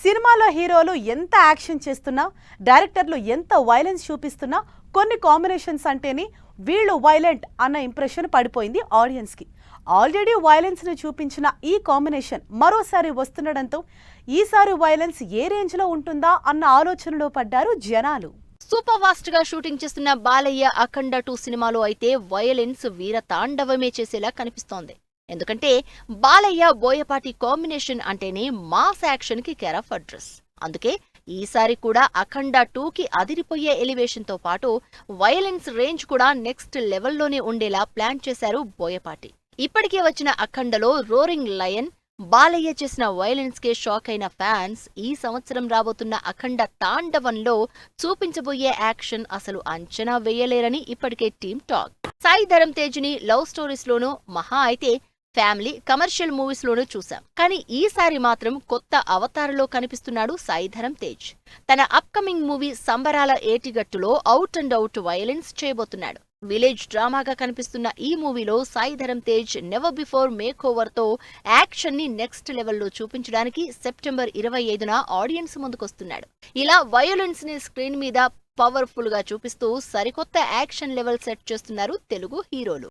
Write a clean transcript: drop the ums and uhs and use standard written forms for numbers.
సినిమాలో హీరోలు ఎంత యాక్షన్ చేస్తున్నా, డైరెక్టర్లు ఎంత వైలెన్స్ చూపిస్తున్నా కొన్ని కాంబినేషన్స్ అంటేనే వీళ్ళు వైలెంట్ అన్న ఇంప్రెషన్ పడిపోయింది ఆడియన్స్కి. ఆల్రెడీ వైలెన్స్ని చూపించిన ఈ కాంబినేషన్ మరోసారి వస్తుండడంతో ఈసారి వైలెన్స్ ఏ రేంజ్లో ఉంటుందా అన్న ఆలోచనలో పడ్డారు జనాలు. సూపర్ ఫాస్ట్ గా షూటింగ్ చేస్తున్న బాలయ్య అఖండ 2 సినిమాలో అయితే వయలెన్స్ వీర తాండవమే చేసేలా కనిపిస్తోంది. ఎందుకంటే బాలయ్య బోయపాటి కాంబినేషన్ అంటేనే మాస్ యాక్షన్ కి కేర్ ఆఫ్ అడ్రస్. అందుకే ఈసారి కూడా అఖండ 2కి అదిరిపోయే ఎలివేషన్ తో పాటు వయలెన్స్ రేంజ్ కూడా నెక్స్ట్ లెవెల్లోనే ఉండేలా ప్లాన్ చేశారు బోయపాటి. ఇప్పటికే వచ్చిన అఖండలో రోరింగ్ లయన్, బాలయ్య చేసిన వైలెన్స్ కే షాక్ అయిన ఫ్యాన్స్ ఈ సంవత్సరం రాబోతున్న అఖండ తాండవంలో చూపించబోయే యాక్షన్ అసలు అంచనా వేయలేరని ఇప్పటికే టీమ్ టాక్. సాయి ధరమ్ తేజ్ ని లవ్ స్టోరీస్ లోనూ, మహా అయితే ఫ్యామిలీ కమర్షియల్ మూవీస్ లోనూ చూశాం. కానీ ఈసారి మాత్రం కొత్త అవతారంలో కనిపిస్తున్నాడు సాయి ధరమ్ తేజ్. తన అప్కమింగ్ మూవీ సంబరాల ఏటిగట్టులో అవుట్ అండ్ అవుట్ వైలెన్స్ చేయబోతున్నాడు. విలేజ్ డ్రామాగా కనిపిస్తున్న ఈ మూవీలో Sai Dharam Tej never before make over తో యాక్షన్ ని నెక్స్ట్ లెవెల్లో చూపించడానికి సెప్టెంబర్ 25న ఆడియన్స్ ముందుకొస్తున్నాడు. ఇలా వయోలెన్స్ ని స్క్రీన్ మీద పవర్ఫుల్ గా చూపిస్తూ సరికొత్త యాక్షన్ లెవెల్ సెట్ చేస్తున్నారు తెలుగు హీరోలు.